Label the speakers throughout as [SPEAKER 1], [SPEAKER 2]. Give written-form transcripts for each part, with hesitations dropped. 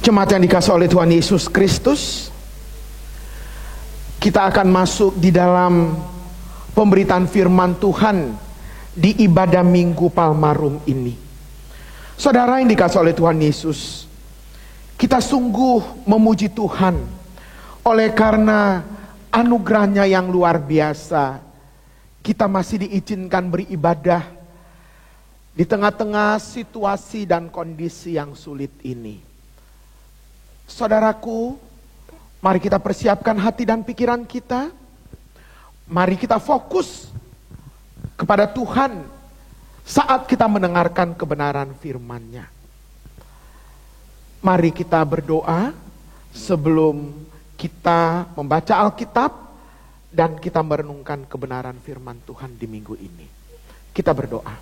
[SPEAKER 1] Jemaat yang dikasihi oleh Tuhan Yesus Kristus, kita akan masuk di dalam pemberitaan firman Tuhan di ibadah Minggu Palmarum ini. Saudara yang dikasihi oleh Tuhan Yesus, kita sungguh memuji Tuhan oleh karena anugerahnya yang luar biasa. Kita masih diizinkan beribadah di tengah-tengah situasi dan kondisi yang sulit ini. Saudaraku, mari kita persiapkan hati dan pikiran kita. Mari kita fokus kepada Tuhan saat kita mendengarkan kebenaran firman-Nya. Mari kita berdoa sebelum kita membaca Alkitab dan kita merenungkan kebenaran firman Tuhan di minggu ini. Kita berdoa.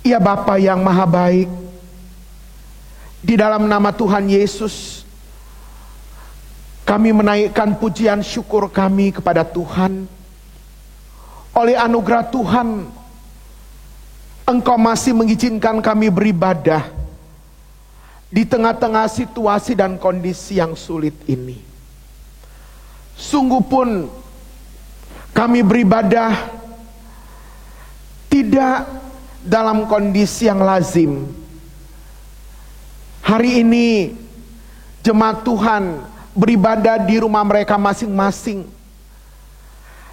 [SPEAKER 1] Ya Bapa yang Maha Baik, di dalam nama Tuhan Yesus, kami menaikkan pujian syukur kami kepada Tuhan. Oleh anugerah Tuhan, Engkau masih mengizinkan kami beribadah di tengah-tengah situasi dan kondisi yang sulit ini. Sungguh pun kami beribadah tidak dalam kondisi yang lazim. Hari ini jemaat Tuhan beribadah di rumah mereka masing-masing.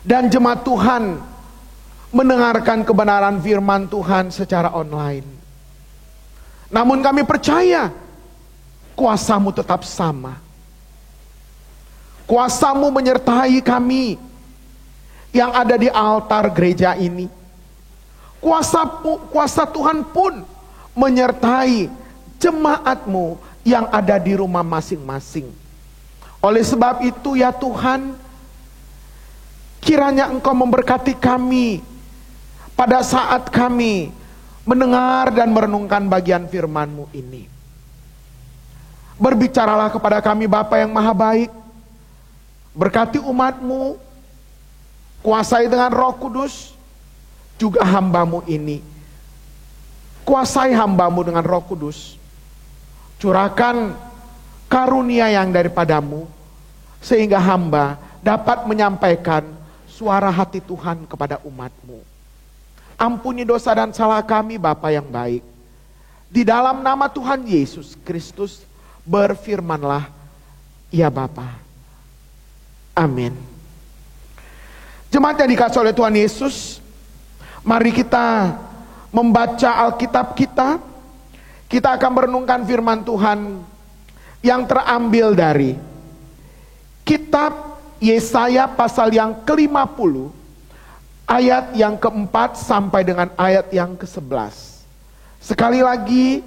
[SPEAKER 1] Dan jemaat Tuhan mendengarkan kebenaran firman Tuhan secara online. Namun kami percaya kuasa-Mu tetap sama. Kuasa-Mu menyertai kami yang ada di altar gereja ini. Kuasa Tuhan pun menyertai jemaat-Mu yang ada di rumah masing-masing. Oleh sebab itu ya Tuhan, kiranya Engkau memberkati kami pada saat kami mendengar dan merenungkan bagian firman-Mu ini. Berbicaralah kepada kami Bapa yang Maha Baik. Berkati umat-Mu, kuasai dengan Roh Kudus, juga hamba-Mu ini. Kuasai hamba-Mu dengan Roh Kudus. Curahkan karunia yang daripadamu, sehingga hamba dapat menyampaikan suara hati Tuhan kepada umat-Mu. Ampuni dosa dan salah kami Bapa yang baik. Di dalam nama Tuhan Yesus Kristus berfirmanlah, ya Bapa. Amin. Jemaat yang dikasihi oleh Tuhan Yesus, mari kita membaca Alkitab kita. Kita akan merenungkan firman Tuhan yang terambil dari kitab Yesaya pasal yang ke-50 ayat yang ke-4 sampai dengan ayat yang ke-11. Sekali lagi,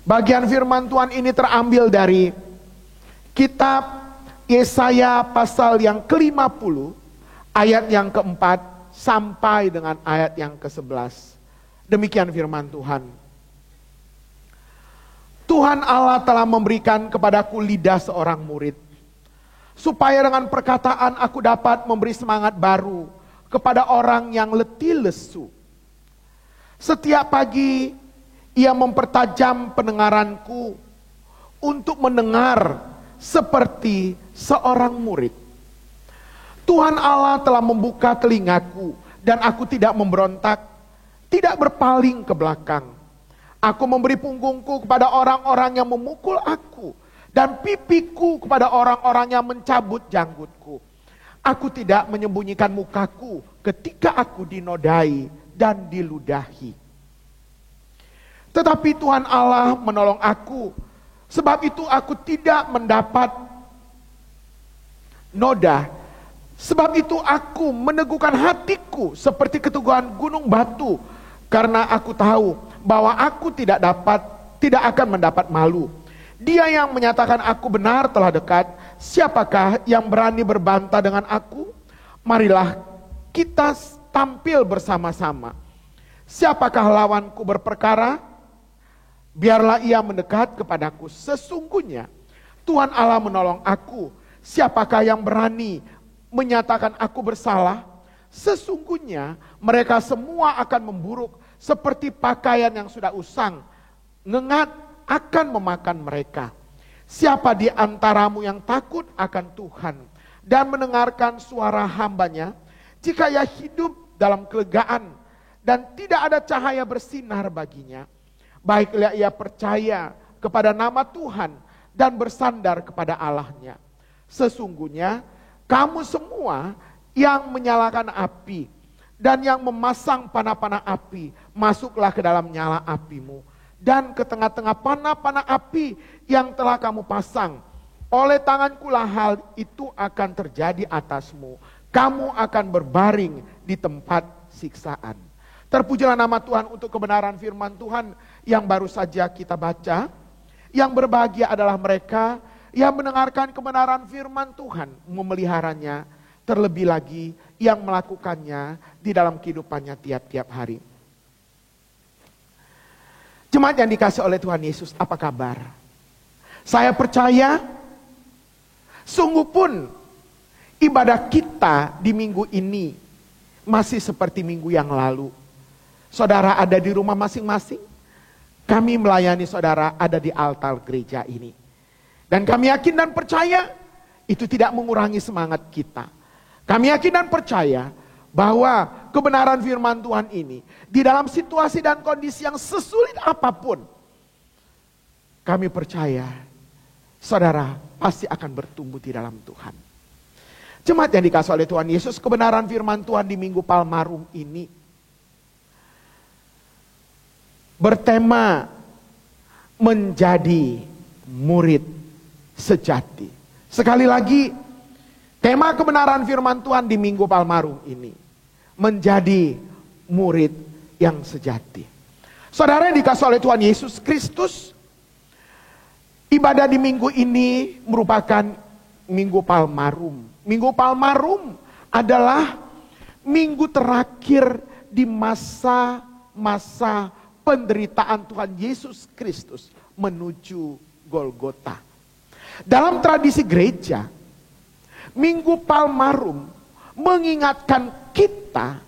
[SPEAKER 1] bagian firman Tuhan ini terambil dari kitab Yesaya pasal yang ke-50 ayat yang ke-4 sampai dengan ayat yang ke-11. Demikian firman Tuhan. Tuhan Allah telah memberikan kepadaku lidah seorang murid, supaya dengan perkataan aku dapat memberi semangat baru kepada orang yang letih lesu. Setiap pagi ia mempertajam pendengaranku untuk mendengar seperti seorang murid. Tuhan Allah telah membuka telingaku dan aku tidak memberontak, tidak berpaling ke belakang. Aku memberi punggungku kepada orang-orang yang memukul aku, dan pipiku kepada orang-orang yang mencabut janggutku. Aku tidak menyembunyikan mukaku ketika aku dinodai dan diludahi. Tetapi Tuhan Allah menolong aku, sebab itu aku tidak mendapat noda. Sebab itu aku meneguhkan hatiku seperti keteguhan gunung batu, karena aku tahu bahwa aku tidak akan mendapat malu. Dia yang menyatakan aku benar telah dekat. Siapakah yang berani berbantah dengan aku? Marilah kita tampil bersama-sama. Siapakah lawanku berperkara? Biarlah ia mendekat kepadaku. Sesungguhnya Tuhan Allah menolong aku. Siapakah yang berani menyatakan aku bersalah? Sesungguhnya mereka semua akan memburuk seperti pakaian yang sudah usang, ngengat akan memakan mereka. Siapa di antaramu yang takut akan Tuhan dan mendengarkan suara hambanya, jika ia hidup dalam kelegaan dan tidak ada cahaya bersinar baginya, baiklah ia percaya kepada nama Tuhan dan bersandar kepada Allahnya. Sesungguhnya kamu semua yang menyalakan api dan yang memasang panah-panah api, masuklah ke dalam nyala apimu. Dan ke tengah-tengah panah-panah api yang telah kamu pasang, oleh tangankulah hal itu akan terjadi atasmu. Kamu akan berbaring di tempat siksaan. Terpujilah nama Tuhan untuk kebenaran firman Tuhan yang baru saja kita baca. Yang berbahagia adalah mereka yang mendengarkan kebenaran firman Tuhan, memeliharanya, terlebih lagi yang melakukannya di dalam kehidupannya tiap-tiap hari. Jemaat yang dikasih oleh Tuhan Yesus, apa kabar? Saya percaya, sungguh pun ibadah kita di minggu ini masih seperti minggu yang lalu. Saudara ada di rumah masing-masing, kami melayani saudara ada di altar gereja ini. Dan kami yakin dan percaya, itu tidak mengurangi semangat kita. Kami yakin dan percaya bahwa kebenaran firman Tuhan ini di dalam situasi dan kondisi yang sesulit apapun, kami percaya saudara pasti akan bertumbuh di dalam Tuhan. Jemaat yang dikasih oleh Tuhan Yesus, kebenaran firman Tuhan di Minggu Palmarum ini bertema menjadi murid sejati. Sekali lagi, tema kebenaran firman Tuhan di Minggu Palmarum ini menjadi murid yang sejati. Saudara yang dikasih oleh Tuhan Yesus Kristus, ibadah di minggu ini merupakan Minggu Palmarum. Minggu Palmarum adalah minggu terakhir di masa-masa penderitaan Tuhan Yesus Kristus menuju Golgota. Dalam tradisi gereja, Minggu Palmarum mengingatkan kita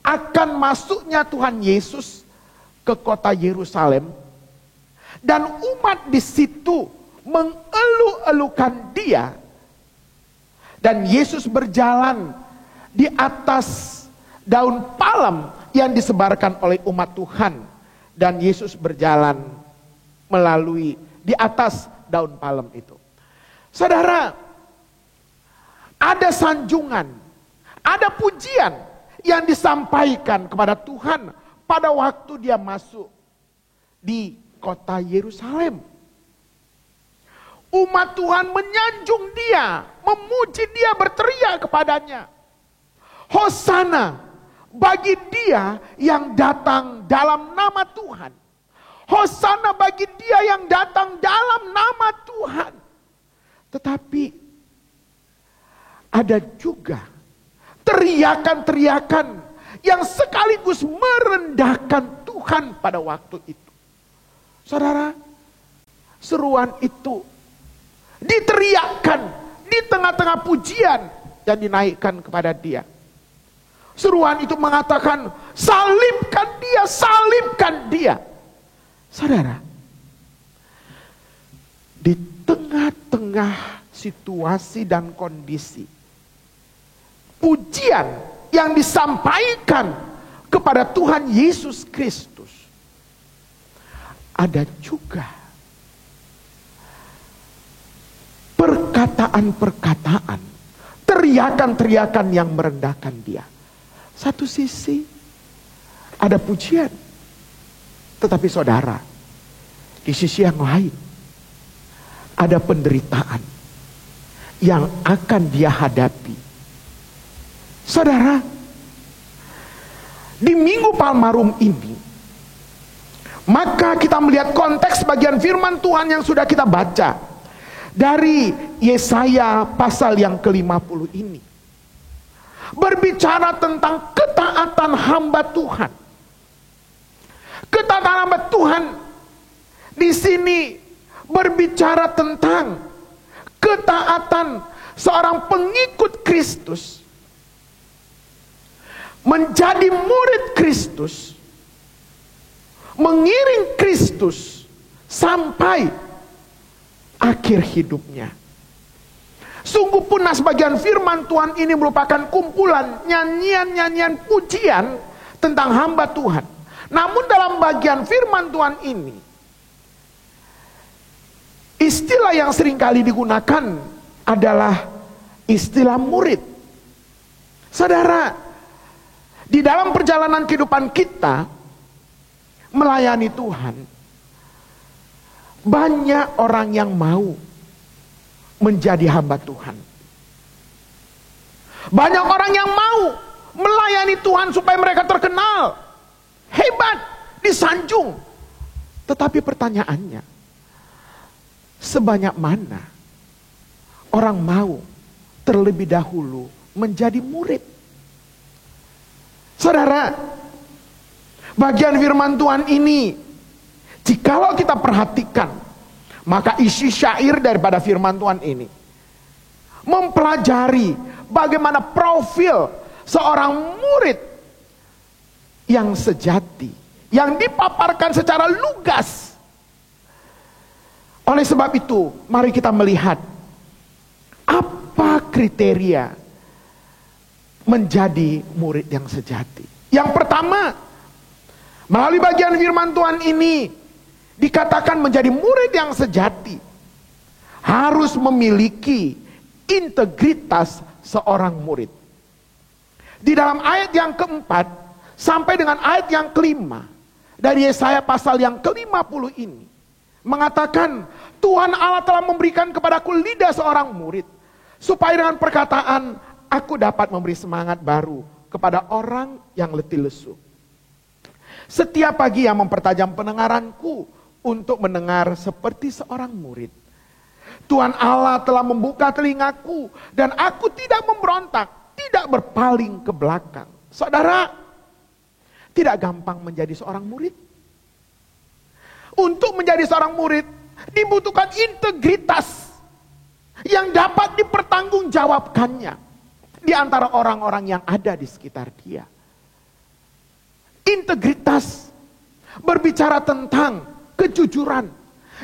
[SPEAKER 1] akan masuknya Tuhan Yesus ke kota Yerusalem, dan umat di situ mengeluh-elukan Dia, dan Yesus berjalan di atas daun palem yang disebarkan oleh umat Tuhan, dan Yesus berjalan melalui di atas daun palem itu. Saudara, ada sanjungan, ada pujian yang disampaikan kepada Tuhan pada waktu Dia masuk di kota Yerusalem. Umat Tuhan menyanjung Dia, memuji Dia, berteriak kepadanya, Hosana bagi Dia yang datang dalam nama Tuhan. Hosana bagi Dia yang datang dalam nama Tuhan. Tetapi ada juga teriakan-teriakan yang sekaligus merendahkan Tuhan pada waktu itu. Saudara, seruan itu diteriakkan di tengah-tengah pujian yang dinaikkan kepada Dia. Seruan itu mengatakan, salibkan Dia, salibkan Dia. Saudara, di tengah-tengah situasi dan kondisi, pujian yang disampaikan kepada Tuhan Yesus Kristus, ada juga perkataan-perkataan, teriakan-teriakan yang merendahkan Dia. Satu sisi ada pujian, tetapi saudara, di sisi yang lain ada penderitaan yang akan Dia hadapi. Saudara, di Minggu Palmarum ini, maka kita melihat konteks bagian firman Tuhan yang sudah kita baca dari Yesaya pasal yang ke-50 ini, berbicara tentang ketaatan hamba Tuhan. Ketaatan hamba Tuhan di sini berbicara tentang ketaatan seorang pengikut Kristus menjadi murid Kristus, mengiring Kristus sampai akhir hidupnya. Sungguh punas bagian firman Tuhan ini merupakan kumpulan nyanyian-nyanyian pujian tentang hamba Tuhan. Namun dalam bagian firman Tuhan ini, istilah yang seringkali digunakan adalah istilah murid. Saudara, di dalam perjalanan kehidupan kita melayani Tuhan, banyak orang yang mau menjadi hamba Tuhan. Banyak orang yang mau melayani Tuhan supaya mereka terkenal, hebat, disanjung. Tetapi pertanyaannya, sebanyak mana orang mau terlebih dahulu menjadi murid? Saudara, bagian firman Tuhan ini, jikalau kita perhatikan, maka isi syair daripada firman Tuhan ini mempelajari bagaimana profil seorang murid yang sejati, yang dipaparkan secara lugas. Oleh sebab itu, mari kita melihat apa kriteria menjadi murid yang sejati. Yang pertama, melalui bagian firman Tuhan ini dikatakan menjadi murid yang sejati harus memiliki integritas seorang murid. Di dalam ayat yang keempat sampai dengan ayat yang kelima dari Yesaya pasal yang ke-50 ini mengatakan, Tuhan Allah telah memberikan kepadaku lidah seorang murid, supaya dengan perkataan aku dapat memberi semangat baru kepada orang yang letih lesu. Setiap pagi yang mempertajam pendengaranku untuk mendengar seperti seorang murid. Tuhan Allah telah membuka telingaku dan aku tidak memberontak, tidak berpaling ke belakang. Saudara, tidak gampang menjadi seorang murid. Untuk menjadi seorang murid dibutuhkan integritas yang dapat dipertanggungjawabkannya di antara orang-orang yang ada di sekitar dia. Integritas berbicara tentang kejujuran.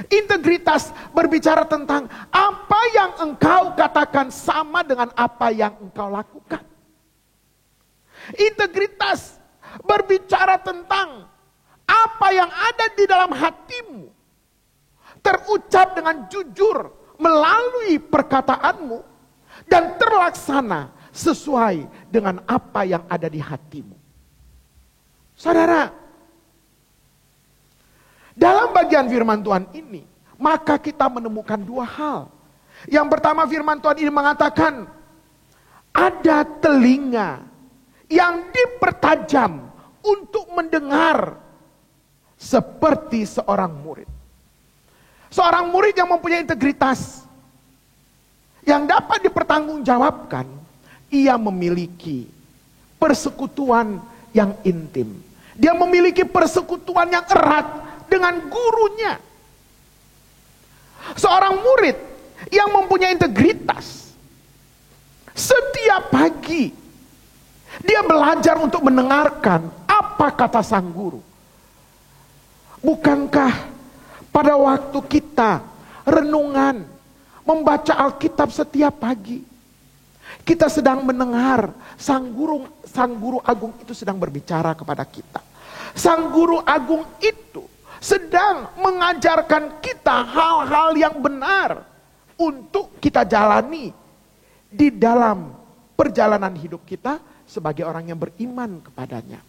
[SPEAKER 1] Integritas berbicara tentang apa yang engkau katakan sama dengan apa yang engkau lakukan. Integritas berbicara tentang apa yang ada di dalam hatimu terucap dengan jujur melalui perkataanmu dan terlaksana sesuai dengan apa yang ada di hatimu. Saudara, dalam bagian firman Tuhan ini, maka kita menemukan dua hal. Yang pertama, firman Tuhan ini mengatakan ada telinga yang dipertajam untuk mendengar seperti seorang murid. Seorang murid yang mempunyai integritas, yang dapat dipertanggungjawabkan, ia memiliki persekutuan yang intim. Dia memiliki persekutuan yang erat dengan gurunya. Seorang murid yang mempunyai integritas, setiap pagi dia belajar untuk mendengarkan apa kata sang guru. Bukankah pada waktu kita renungan, membaca Alkitab setiap pagi, kita sedang mendengar sang guru agung itu sedang berbicara kepada kita. Sang guru agung itu sedang mengajarkan kita hal-hal yang benar untuk kita jalani di dalam perjalanan hidup kita sebagai orang yang beriman kepadanya.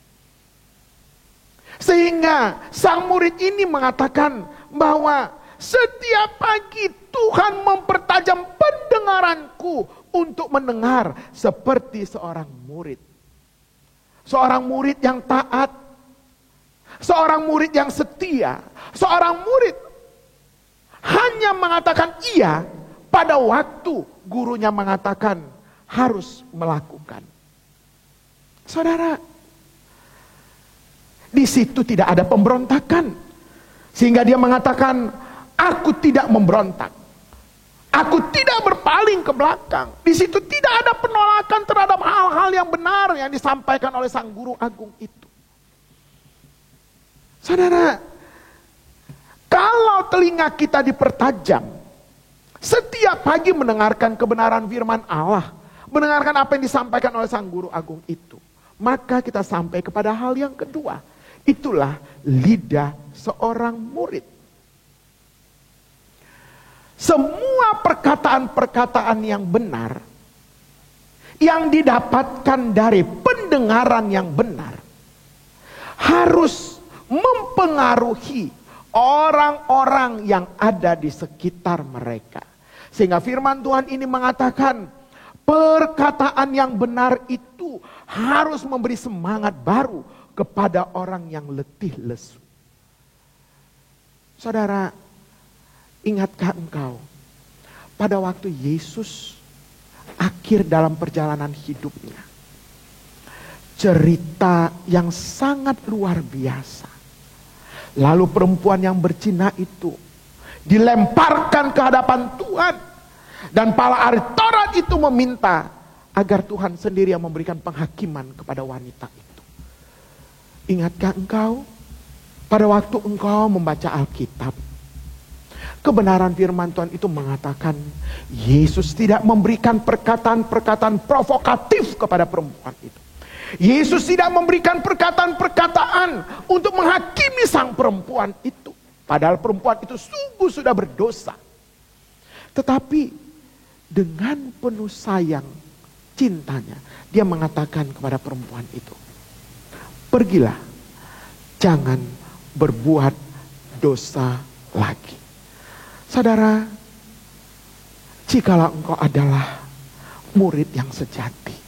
[SPEAKER 1] Sehingga sang murid ini mengatakan bahwa setiap pagi Tuhan mempertajam pendengaranku untuk mendengar seperti seorang murid. Seorang murid yang taat, seorang murid yang setia, seorang murid hanya mengatakan iya pada waktu gurunya mengatakan harus melakukan. Saudara, di situ tidak ada pemberontakan. Sehingga dia mengatakan, aku tidak memberontak. Aku tidak berpaling ke belakang. Di situ tidak ada penolakan terhadap hal-hal yang benar yang disampaikan oleh sang guru agung itu. Saudara, Kalau telinga kita dipertajam, setiap pagi mendengarkan kebenaran firman Allah, mendengarkan apa yang disampaikan oleh Sang Guru Agung itu, maka kita sampai kepada hal yang kedua. Itulah lidah seorang murid. Semua perkataan-perkataan yang benar, yang didapatkan dari pendengaran yang benar, harus mempengaruhi orang-orang yang ada di sekitar mereka. Sehingga firman Tuhan ini mengatakan, perkataan yang benar itu harus memberi semangat baru kepada orang yang letih lesu. Saudara, ingatkah engkau pada waktu Yesus akhir dalam perjalanan hidupnya, cerita yang sangat luar biasa. Lalu perempuan yang berzina itu dilemparkan ke hadapan Tuhan, dan para ahli Taurat itu meminta agar Tuhan sendiri yang memberikan penghakiman kepada wanita itu. Ingatkah engkau pada waktu engkau membaca Alkitab, kebenaran firman Tuhan itu mengatakan Yesus tidak memberikan perkataan-perkataan provokatif kepada perempuan itu. Yesus tidak memberikan perkataan-perkataan untuk menghakimi sang perempuan itu. Padahal perempuan itu sungguh sudah berdosa. Tetapi dengan penuh sayang cintanya, dia mengatakan kepada perempuan itu, pergilah, jangan berbuat dosa lagi. Saudara, jikalau engkau adalah murid yang sejati,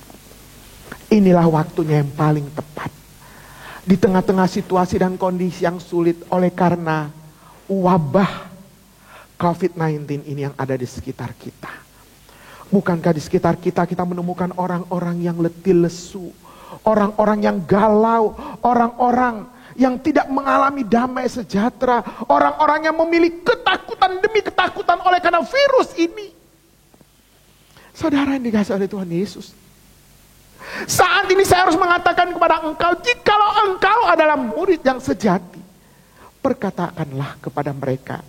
[SPEAKER 1] inilah waktunya yang paling tepat. Di tengah-tengah situasi dan kondisi yang sulit oleh karena wabah COVID-19 ini yang ada di sekitar kita. Bukankah di sekitar kita menemukan orang-orang yang letih lesu, orang-orang yang galau, orang-orang yang tidak mengalami damai sejahtera, orang-orang yang memiliki ketakutan demi ketakutan oleh karena virus ini. Saudara yang dikasihi oleh Tuhan Yesus, saat ini saya harus mengatakan kepada engkau, jikalau engkau adalah murid yang sejati, perkatakanlah kepada mereka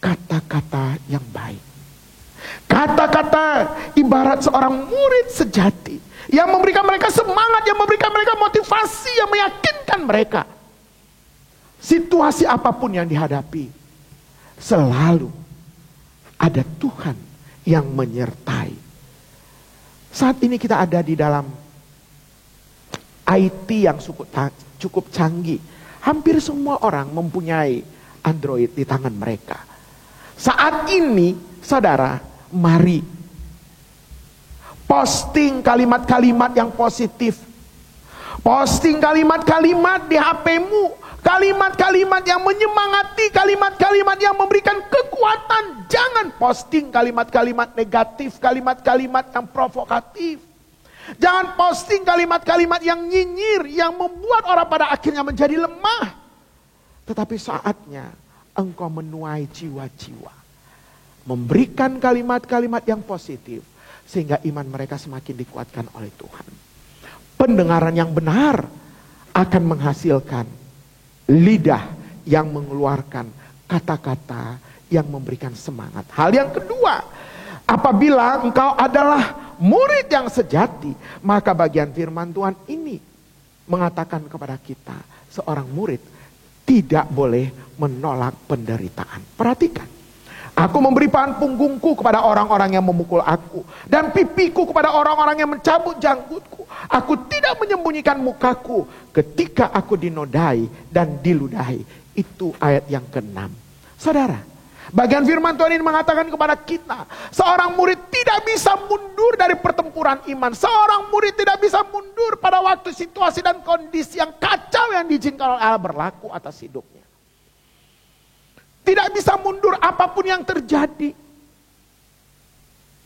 [SPEAKER 1] kata-kata yang baik. Kata-kata ibarat seorang murid sejati yang memberikan mereka semangat, yang memberikan mereka motivasi, yang meyakinkan mereka. Situasi apapun yang dihadapi, selalu ada Tuhan yang menyertai. Saat ini kita ada di dalam IT yang cukup canggih. Hampir semua orang mempunyai Android di tangan mereka. Saat ini, saudara, mari posting kalimat-kalimat yang positif. Posting kalimat-kalimat di HP-mu. Kalimat-kalimat yang menyemangati, kalimat-kalimat yang memberikan kekuatan. Jangan posting kalimat-kalimat negatif, kalimat-kalimat yang provokatif. Jangan posting kalimat-kalimat yang nyinyir, yang membuat orang pada akhirnya menjadi lemah. Tetapi saatnya engkau menuai jiwa-jiwa, memberikan kalimat-kalimat yang positif, sehingga iman mereka semakin dikuatkan oleh Tuhan. Pendengaran yang benar akan menghasilkan lidah yang mengeluarkan kata-kata yang memberikan semangat. Hal yang kedua, apabila engkau adalah murid yang sejati, maka bagian firman Tuhan ini mengatakan kepada kita, seorang murid tidak boleh menolak penderitaan. Perhatikan, aku memberi pahan punggungku kepada orang-orang yang memukul aku, dan pipiku kepada orang-orang yang mencabut janggutku. Aku tidak menyembunyikan mukaku ketika aku dinodai dan diludahi. Itu ayat yang ke-6. Saudara, bagian firman Tuhan ini mengatakan kepada kita, seorang murid tidak bisa mundur dari pertempuran iman. Seorang murid tidak bisa mundur pada waktu situasi dan kondisi yang kacau yang diizinkan oleh Allah berlaku atas hidupnya. Tidak bisa mundur apapun yang terjadi.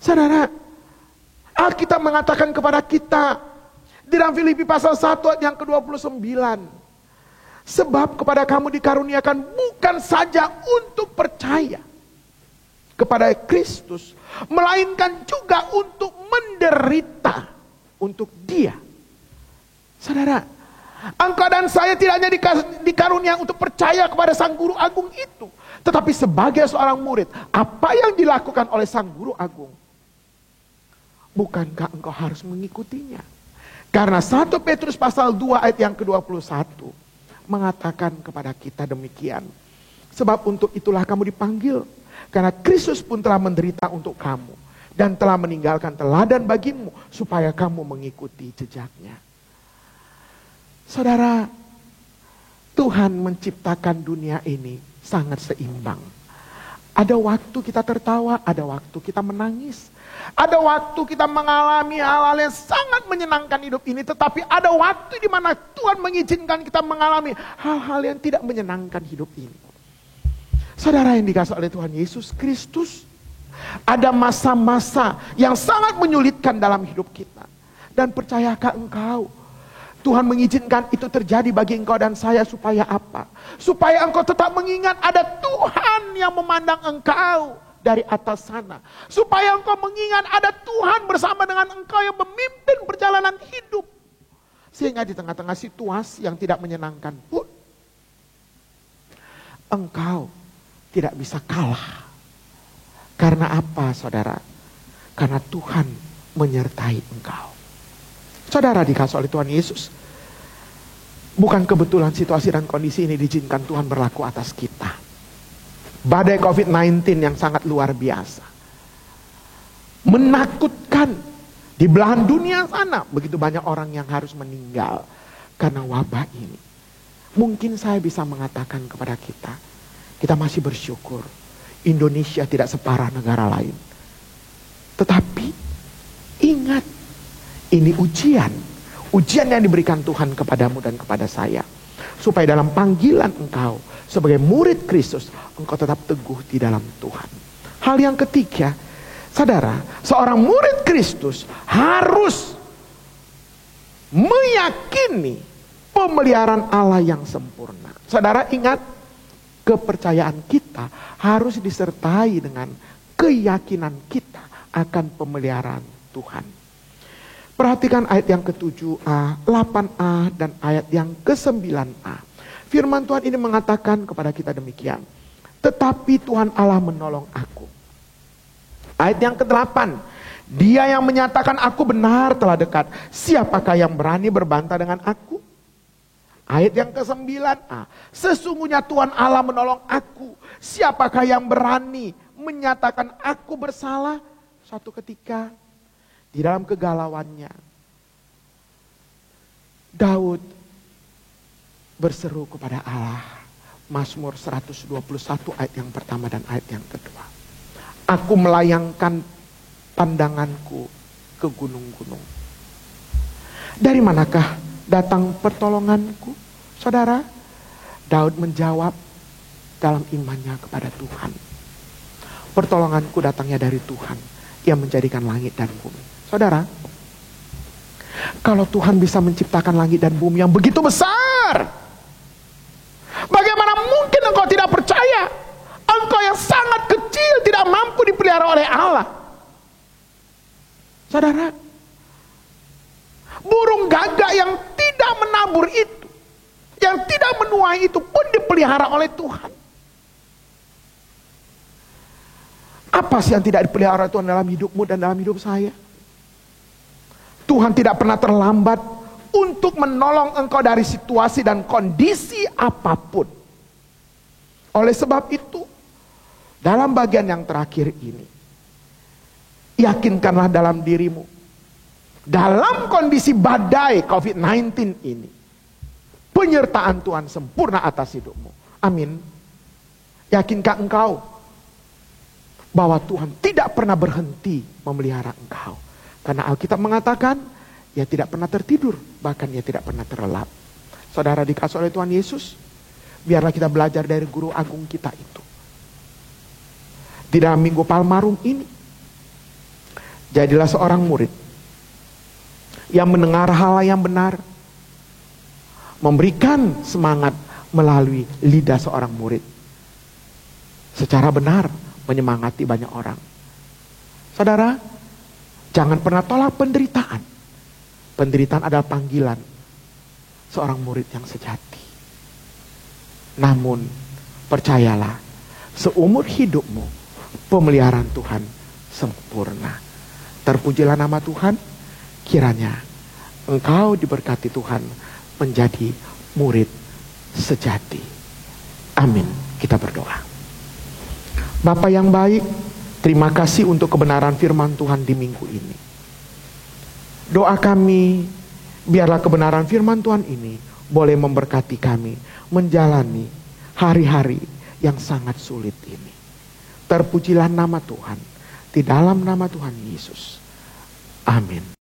[SPEAKER 1] Saudara, Alkitab mengatakan kepada kita di dalam Filipi pasal 1 ayat yang ke-29. Sebab kepada kamu dikaruniakan bukan saja untuk percaya kepada Kristus, melainkan juga untuk menderita untuk Dia. Saudara, Engkau dan saya tidak hanya dikarunia untuk percaya kepada sang guru agung itu, tetapi sebagai seorang murid, apa yang dilakukan oleh sang guru agung, bukankah engkau harus mengikutinya? Karena 1 Petrus pasal 2 ayat yang ke-21 mengatakan kepada kita demikian. Sebab untuk itulah kamu dipanggil, karena Kristus pun telah menderita untuk kamu dan telah meninggalkan teladan bagimu supaya kamu mengikuti jejaknya. Saudara, Tuhan menciptakan dunia ini sangat seimbang. Ada waktu kita tertawa, ada waktu kita menangis. Ada waktu kita mengalami hal-hal yang sangat menyenangkan hidup ini. Tetapi ada waktu di mana Tuhan mengizinkan kita mengalami hal-hal yang tidak menyenangkan hidup ini. Saudara yang dikasihi oleh Tuhan Yesus Kristus, ada masa-masa yang sangat menyulitkan dalam hidup kita. Dan percayakah engkau, Tuhan mengizinkan itu terjadi bagi engkau dan saya supaya apa? Supaya engkau tetap mengingat ada Tuhan yang memandang engkau dari atas sana. Supaya engkau mengingat ada Tuhan bersama dengan engkau yang memimpin perjalanan hidup. Sehingga di tengah-tengah situasi yang tidak menyenangkan pun, engkau tidak bisa kalah. Karena apa, saudara? Karena Tuhan menyertai engkau. Saudara dikasihi oleh Tuhan Yesus, bukan kebetulan situasi dan kondisi ini diizinkan Tuhan berlaku atas kita. Badai COVID-19 yang sangat luar biasa, menakutkan. Di belahan dunia sana begitu banyak orang yang harus meninggal karena wabah ini. Mungkin saya bisa mengatakan kepada kita, kita masih bersyukur Indonesia tidak separah negara lain. Tetapi ingat, ini ujian yang diberikan Tuhan kepadamu dan kepada saya, supaya dalam panggilan engkau sebagai murid Kristus, engkau tetap teguh di dalam Tuhan. Hal yang ketiga, saudara, seorang murid Kristus harus meyakini pemeliharaan Allah yang sempurna. Saudara ingat, kepercayaan kita harus disertai dengan keyakinan kita akan pemeliharaan Tuhan. Perhatikan ayat yang ke-7a, 8a, dan ayat yang ke-9a. Firman Tuhan ini mengatakan kepada kita demikian. Tetapi Tuhan Allah menolong aku. Ayat yang ke-8. Dia yang menyatakan aku benar telah dekat. Siapakah yang berani berbantah dengan aku? Ayat yang ke-9a. Sesungguhnya Tuhan Allah menolong aku. Siapakah yang berani menyatakan aku bersalah? Suatu ketika, di dalam kegalauannya, Daud berseru kepada Allah. Mazmur 121 ayat yang pertama dan ayat yang kedua. Aku melayangkan pandanganku ke gunung-gunung. Dari manakah datang pertolonganku? Saudara, Daud menjawab dalam imannya kepada Tuhan. Pertolonganku datangnya dari Tuhan yang menjadikan langit dan bumi. Saudara, kalau Tuhan bisa menciptakan langit dan bumi yang begitu besar, bagaimana mungkin engkau tidak percaya? Engkau yang sangat kecil tidak mampu dipelihara oleh Allah. Saudara, burung gagak yang tidak menabur itu, yang tidak menuai itu pun dipelihara oleh Tuhan. Apa sih yang tidak dipelihara Tuhan dalam hidupmu dan dalam hidup saya? Tuhan tidak pernah terlambat untuk menolong engkau dari situasi dan kondisi apapun. Oleh sebab itu, dalam bagian yang terakhir ini, yakinkanlah dalam dirimu, dalam kondisi badai COVID-19 ini, penyertaan Tuhan sempurna atas hidupmu. Amin. Yakinkah engkau bahwa Tuhan tidak pernah berhenti memelihara engkau? Karena Alkitab mengatakan, ia tidak pernah tertidur, bahkan ia tidak pernah terlelap. Saudara dikasihi oleh Tuhan Yesus, biarlah kita belajar dari guru agung kita itu. Di dalam Minggu Palmarum ini, jadilah seorang murid yang mendengar hal yang benar, memberikan semangat melalui lidah seorang murid, secara benar menyemangati banyak orang. Saudara, jangan pernah tolak penderitaan. Penderitaan adalah panggilan seorang murid yang sejati. Namun, percayalah, seumur hidupmu, pemeliharaan Tuhan sempurna. Terpujilah nama Tuhan, kiranya engkau diberkati Tuhan menjadi murid sejati. Amin. Kita berdoa. Bapa yang baik, terima kasih untuk kebenaran firman Tuhan di minggu ini. Doa kami, biarlah kebenaran firman Tuhan ini boleh memberkati kami menjalani hari-hari yang sangat sulit ini. Terpujilah nama Tuhan, di dalam nama Tuhan Yesus. Amin.